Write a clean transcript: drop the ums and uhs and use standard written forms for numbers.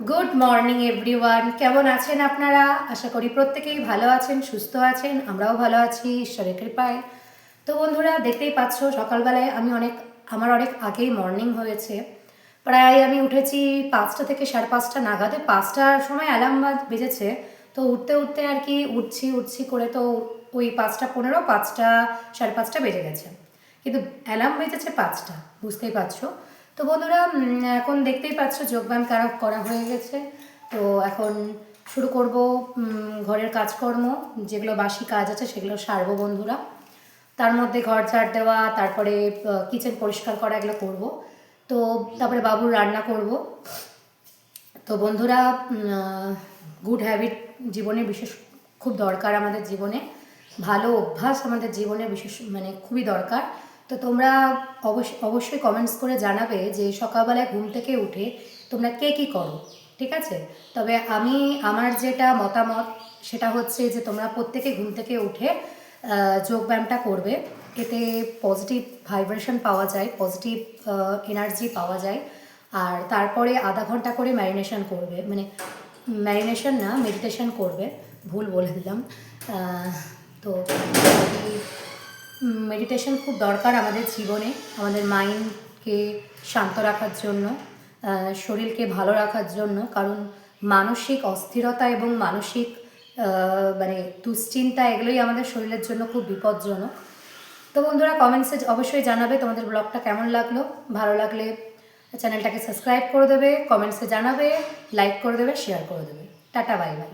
Good morning everyone, কেমন আছেন আপনারা? আশা করি প্রত্যেকেই ভালো আছেন, সুস্থ আছেন। আমরাও ভালো আছি ঈশ্বরের কৃপায়। তো বন্ধুরা, দেখতেই পাচ্ছ সকালবেলায় আমার অনেক আগেই মর্নিং হয়েছে। প্রায় আমি উঠেছি 5টা থেকে 5:30 নাগাদে। 5টার সময় অ্যালার্ম বেজেছে। তো উঠতে উঠতে আর কি উঠছি করে তো ওই 5:15, 5টা 5:30 বেজে গেছে। কিন্তু অ্যালার্ম বেজেছে 5টা, বুঝতেই পারছো। তো বন্ধুরা, এখন দেখতেই পাচ্ছ যোগব্যায়াম করা হয়ে গেছে। তো এখন শুরু করব ঘরের কাজকর্ম, যেগুলো বাসি কাজ আছে সেগুলো সারবো বন্ধুরা। তার মধ্যে ঘর ঝাড় দেওয়া, তারপরে কিচেন পরিষ্কার করা, এগুলো করব। তো তারপরে বাবুর রান্না করব। তো বন্ধুরা, গুড হ্যাবিট জীবনে বিশেষ খুব দরকার আমাদের জীবনে। ভালো অভ্যাস আমাদের জীবনে বিশেষ খুবই দরকার। তো তোমরা অবশ্যই কমেন্টস করে জানাবে যে সকালবেলায় ঘুম থেকে উঠে তোমরা কে কী করো, ঠিক আছে? তবে আমার যেটা মতামত সেটা হচ্ছে যে তোমরা প্রত্যেকে ঘুম থেকে উঠে যোগব্যায়ামটা করবে। এতে পজিটিভ ভাইব্রেশন পাওয়া যায়, পজিটিভ এনার্জি পাওয়া যায়। আর তারপরে আধা ঘন্টা করে ম্যারিনেশন করবে, ম্যারিনেশন না, মেডিটেশন করবে। ভুল বলে দিলাম। তো মেডিটেশন খুব দরকার আমাদের জীবনে, আমাদের মাইন্ডকে শান্ত রাখার জন্য, শরীরকে ভালো রাখার জন্য। কারণ মানসিক অস্থিরতা এবং মানসিক দুশ্চিন্তা, এগুলোই আমাদের শরীরের জন্য খুব বিপজ্জনক। তো বন্ধুরা, কমেন্টসে অবশ্যই জানাবে তোমাদের ব্লগটা কেমন লাগলো। ভালো লাগলে চ্যানেলটাকে সাবস্ক্রাইব করে দেবে, কমেন্টসে জানাবে, লাইক করে দেবে, শেয়ার করে দেবে। Tata, bye bye.